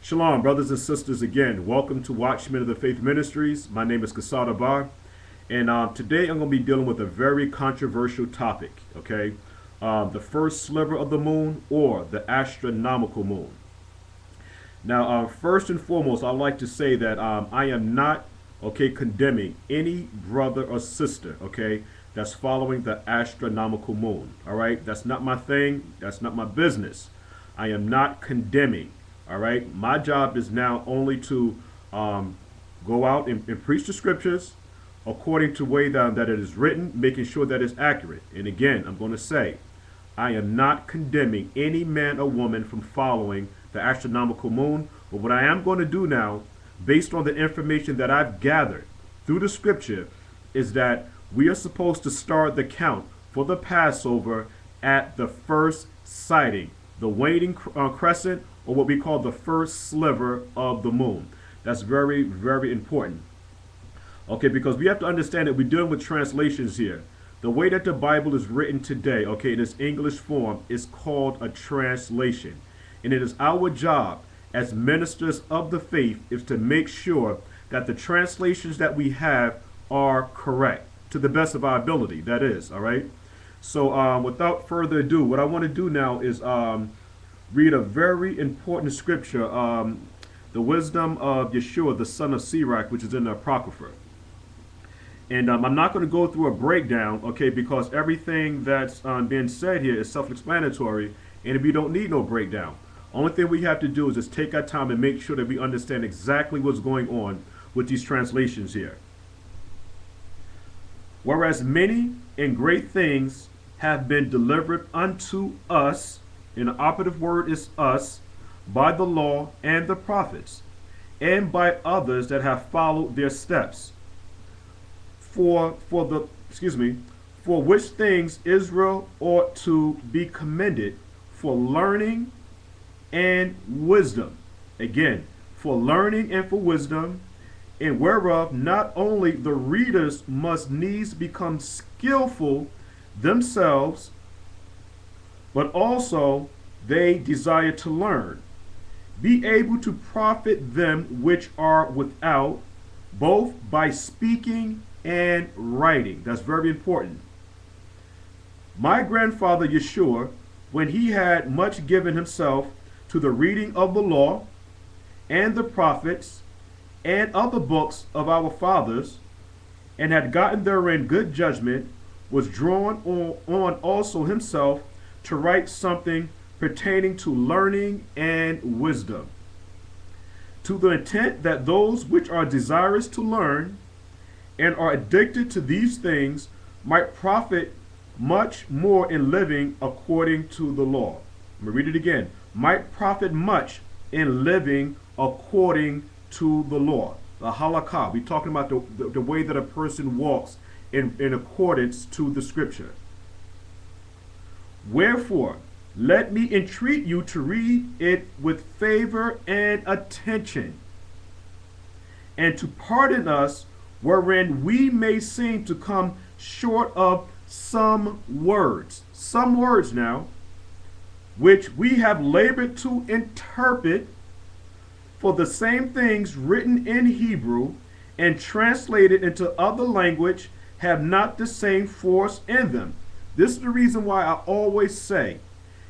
Shalom, brothers and sisters, again. Welcome to Watchmen of the Faith Ministries. My name is Kasada Bar, and today I'm going to be dealing with a very controversial topic, okay? The first sliver of the moon or the astronomical moon. Now, first and foremost, I'd like to say that I am not, okay, condemning any brother or sister, okay, that's following the astronomical moon, all right? That's not my thing. That's not my business. I am not condemning. All right, my job is now only to go out and preach the scriptures according to the way that it is written, making sure that it's accurate. And again, I'm going to say, I am not condemning any man or woman from following the astronomical moon. But what I am going to do now, based on the information that I've gathered through the scripture, is that we are supposed to start the count for the Passover at the first sighting, the waning crescent, or what we call the first sliver of the moon. That's very, very important. Okay, because we have to understand that we're dealing with translations here. The way that the Bible is written today, okay, in its English form, is called a translation. And it is our job as ministers of the faith is to make sure that the translations that we have are correct, to the best of our ability, that is, all right? So without further ado, what I want to do now is read a very important scripture, the wisdom of Yeshua, the son of Sirach, which is in the Apocrypha. And I'm not going to go through a breakdown, okay, because everything that's being said here is self-explanatory, and we don't need no breakdown. Only thing we have to do is just take our time and make sure that we understand exactly what's going on with these translations here. Whereas many and great things have been delivered unto us, and the operative word is us, by the law and the prophets, and by others that have followed their steps. For which things Israel ought to be commended for learning and wisdom. Again, for learning and for wisdom, and whereof not only the readers must needs become skillful themselves, but also they desire to learn, be able to profit them which are without, both by speaking and writing. That's very important. My grandfather Yeshua, when he had much given himself to the reading of the law and the prophets and other books of our fathers, and had gotten therein good judgment, was drawn on also himself to write something pertaining to learning and wisdom, to the intent that those which are desirous to learn and are addicted to these things might profit much more in living according to the law. I'm going to read it again. Might profit much in living according to the law. The halakha. We're talking about the way that a person walks in accordance to the scripture. Wherefore, let me entreat you to read it with favor and attention, and to pardon us wherein we may seem to come short of some words now, which we have labored to interpret, for the same things written in Hebrew and translated into other language have not the same force in them. This is the reason why I always say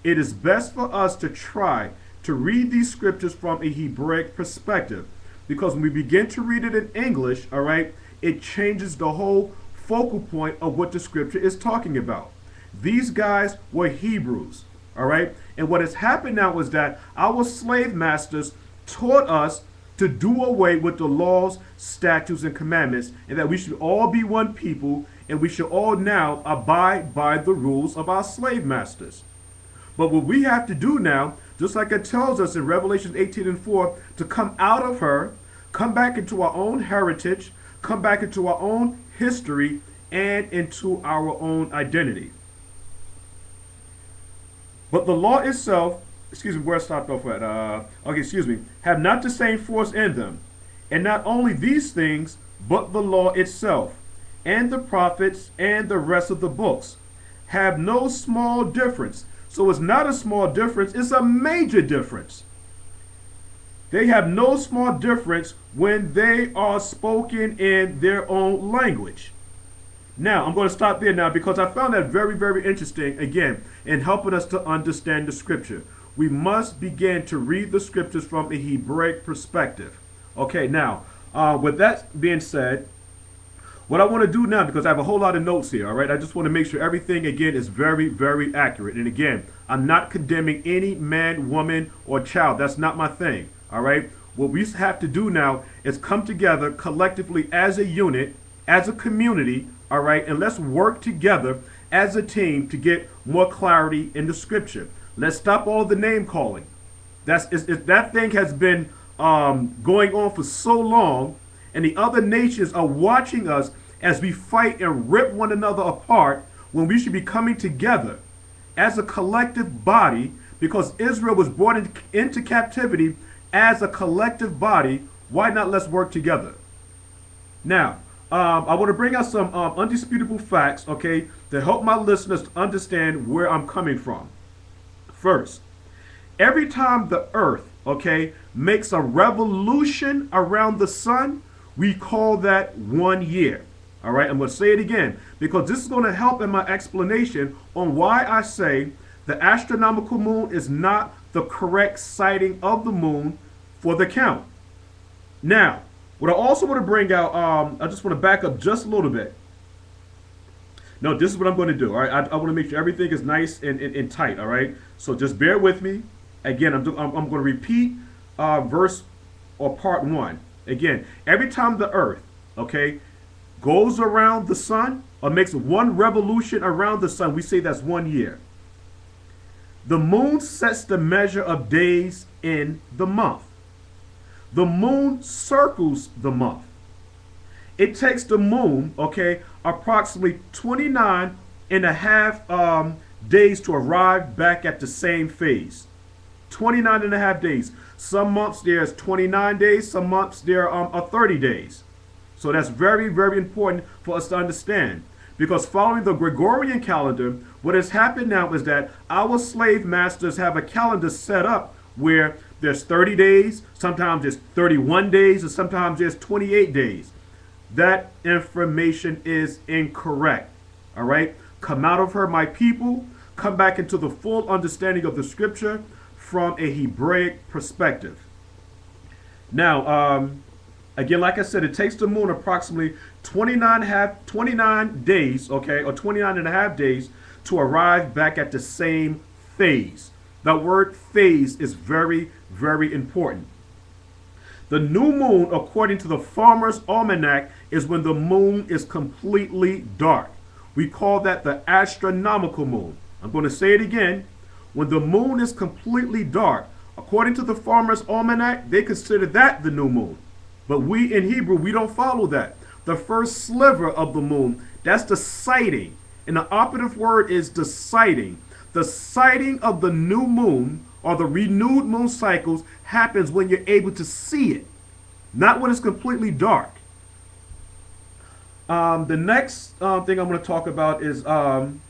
it is best for us to try to read these scriptures from a Hebraic perspective, because when we begin to read it in English, all right, it changes the whole focal point of what the scripture is talking about. These guys were Hebrews, all right, and what has happened now is that our slave masters taught us to do away with the laws, statutes, and commandments, and that we should all be one people, and we should all now abide by the rules of our slave masters. But what we have to do now, just like it tells us in Revelation 18:4, to come out of her, come back into our own heritage, come back into our own history, and into our own identity. But the law itself, where I stopped off at, have not the same force in them. And not only these things, but the law itself, and the prophets, and the rest of the books, have no small difference. So it's not a small difference, it's a major difference. They have no small difference when they are spoken in their own language. Now, I'm going to stop there now because I found that very, very interesting, again, in helping us to understand the scripture. We must begin to read the scriptures from a Hebraic perspective. Okay, now, with that being said, what I want to do now, because I have a whole lot of notes here, all right, I just want to make sure everything, again, is very, very accurate. And again, I'm not condemning any man, woman, or child. That's not my thing, all right? What we have to do now is come together collectively as a unit, as a community, all right, and let's work together as a team to get more clarity in the scripture. Let's stop all the name calling. That thing has been going on for so long, and the other nations are watching us as we fight and rip one another apart when we should be coming together as a collective body, because Israel was brought into captivity as a collective body. Why not let's work together? Now, I want to bring out some undisputable facts, okay, to help my listeners to understand where I'm coming from. First, every time the earth, okay, makes a revolution around the sun, we call that 1 year. All right, I'm going to say it again because this is going to help in my explanation on why I say the astronomical moon is not the correct sighting of the moon for the count. Now, what I also want to bring out, I just want to back up just a little bit. No, this is what I'm going to do. All right, I want to make sure everything is nice and tight. All right, so just bear with me. Again, I'm going to repeat verse or part 1. Again, every time the earth, okay, goes around the sun or makes one revolution around the sun, we say that's 1 year. The moon sets the measure of days in the month. The moon circles the month. It takes the moon, okay, approximately 29 and a half days to arrive back at the same phase. 29 and a half days. Some months there's 29 days, some months there are 30 days. So that's very, very important for us to understand. Because following the Gregorian calendar, what has happened now is that our slave masters have a calendar set up where there's 30 days, sometimes there's 31 days, and sometimes there's 28 days. That information is incorrect. All right? Come out of her, my people. Come back into the full understanding of the scripture from a Hebraic perspective. Now, again, like I said, it takes the moon approximately 29 days, okay, or 29 and a half days to arrive back at the same phase. The word phase is very, very important. The new moon, according to the Farmer's Almanac, is when the moon is completely dark. We call that the astronomical moon. I'm going to say it again. When the moon is completely dark, according to the Farmer's Almanac, they consider that the new moon. But we in Hebrew, we don't follow that. The first sliver of the moon, that's the sighting. And the operative word is the sighting. The sighting of the new moon or the renewed moon cycles happens when you're able to see it, not when it's completely dark. The next thing I'm going to talk about is,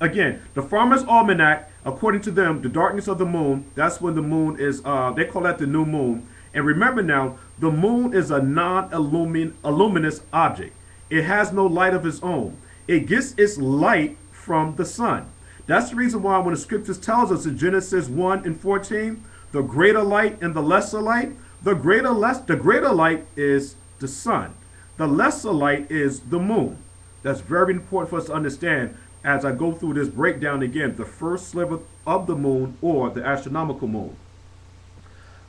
again, the Farmer's Almanac. According to them, the darkness of the moon, that's when the moon is, they call that the new moon. And remember now, the moon is a non-luminous object. It has no light of its own. It gets its light from the sun. That's the reason why when the scriptures tells us in Genesis 1 and 14, the greater light and the lesser light, the greater light is the sun. The lesser light is the moon. That's very important for us to understand as I go through this breakdown again, the first sliver of the moon or the astronomical moon.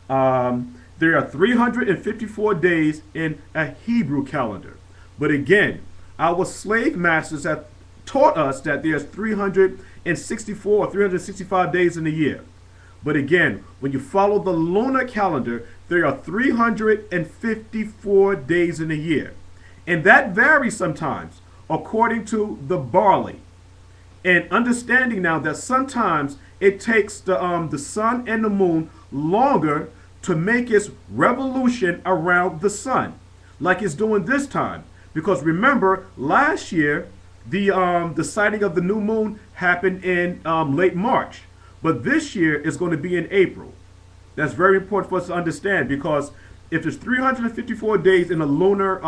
There are 354 days in a Hebrew calendar. But again, our slave masters have taught us that there's 364 or 365 days in a year. But again, when you follow the lunar calendar, there are 354 days in a year. And that varies sometimes according to the barley. And understanding now that sometimes it takes the sun and the moon longer to make its revolution around the sun, like it's doing this time. Because remember, last year, the sighting of the new moon happened in late March. But this year is going to be in April. That's very important for us to understand, because if there's 354 days in a lunar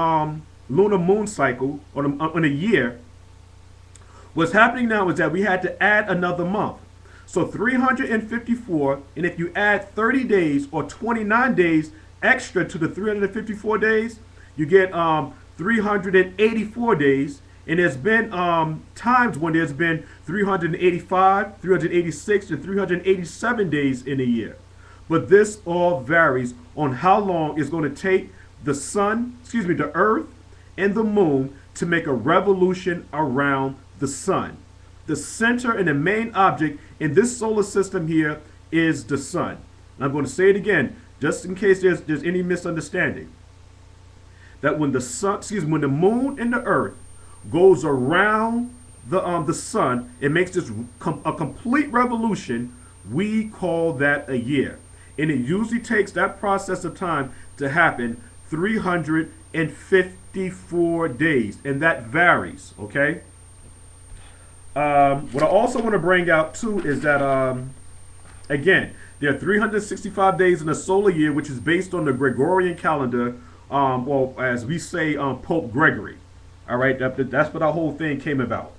moon cycle on a year, what's happening now is that we had to add another month. So 354, and if you add 30 days or 29 days extra to the 354 days, you get 384 days. And there's been times when there's been 385, 386, and 387 days in a year. But this all varies on how long it's going to take the the earth and the moon to make a revolution around the sun. The center and the main object in this solar system here is the sun. And I'm going to say it again, just in case there's any misunderstanding. That when when the moon and the earth goes around the sun, it makes this a complete revolution. We call that a year. And it usually takes that process of time to happen 354 days. And that varies, okay? What I also want to bring out too is that, again, there are 365 days in a solar year, which is based on the Gregorian calendar, well, as we say, Pope Gregory. All right, that's what our whole thing came about.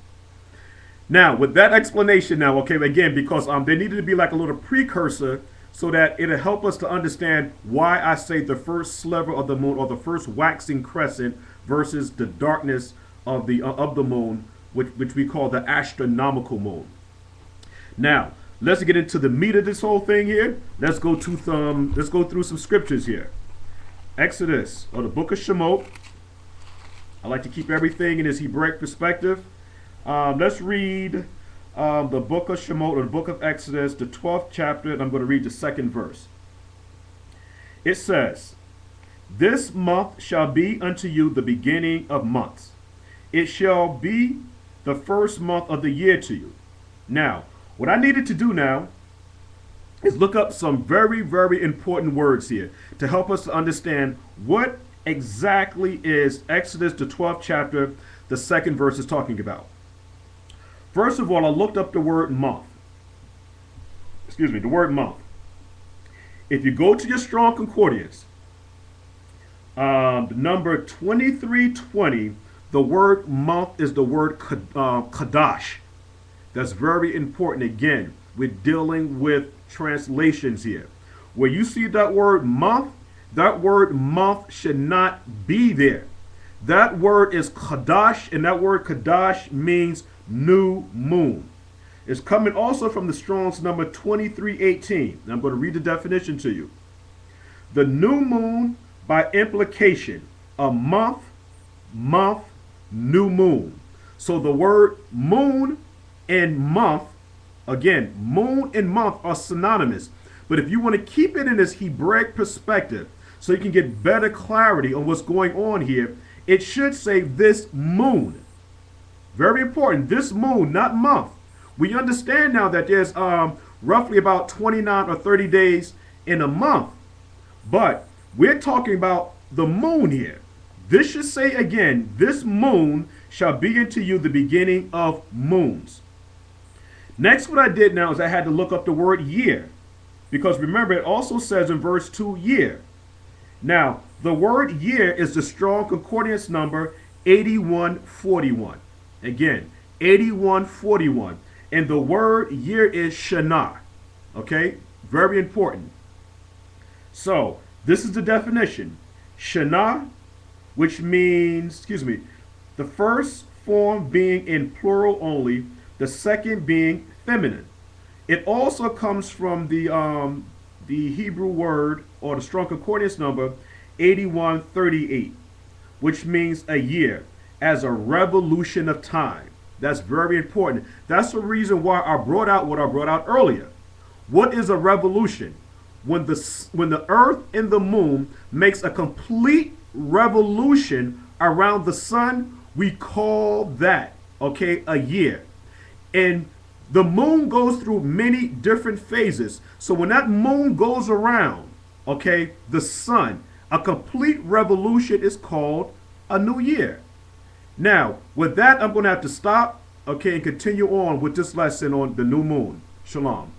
Now, with that explanation now, okay, again, because there needed to be like a little precursor so that it'll help us to understand why I say the first sliver of the moon, or the first waxing crescent, versus the darkness of the moon, which we call the astronomical moon. Now, let's get into the meat of this whole thing here. Let's go through some scriptures here. Exodus, or the book of Shemot. I like to keep everything in its Hebraic perspective. Let's read the book of Shemot, or the book of Exodus, the 12th chapter, and I'm going to read the 2nd verse. It says, "This month shall be unto you the beginning of months. It shall be the first month of the year to you." Now, what I needed to do now is look up some very, very important words here to help us to understand what exactly is Exodus, the 12th chapter, the 2nd verse is talking about. First of all, I looked up the word month. The word month. If you go to your Strong Concordance, the number 2320, the word month is the word kadash. That's very important. Again, we're dealing with translations here. Where you see that word month should not be there. That word is kadash, and that word kadash means new moon. It's coming also from the Strong's number 2318. I'm going to read the definition to you. The new moon, by implication, a month, new moon. So the word moon and month, again, moon and month are synonymous. But if you want to keep it in this Hebraic perspective, so you can get better clarity on what's going on here, it should say this moon. Very important, this moon, not month. We understand now that there's roughly about 29 or 30 days in a month. But we're talking about the moon here. This should say again, this moon shall be unto you the beginning of moons. Next, what I did now is I had to look up the word year. Because remember, it also says in verse 2, year. Now, the word year is the Strong Concordance number 8141. Again, 8141. And the word year is Shana. Okay? Very important. So, this is the definition. Shana, which means, the first form being in plural only, the second being feminine. It also comes from the Hebrew word, or the Strong Concordance number 8138, which means a year, as a revolution of time. That's very important. That's the reason why I brought out what I brought out earlier. What is a revolution? When the earth and the moon makes a complete revolution around the sun, we call that, okay, a year. And the moon goes through many different phases. So when that moon goes around, okay, the sun, a complete revolution is called a new year. Now, with that, I'm going to have to stop, okay, and continue on with this lesson on the new moon. Shalom.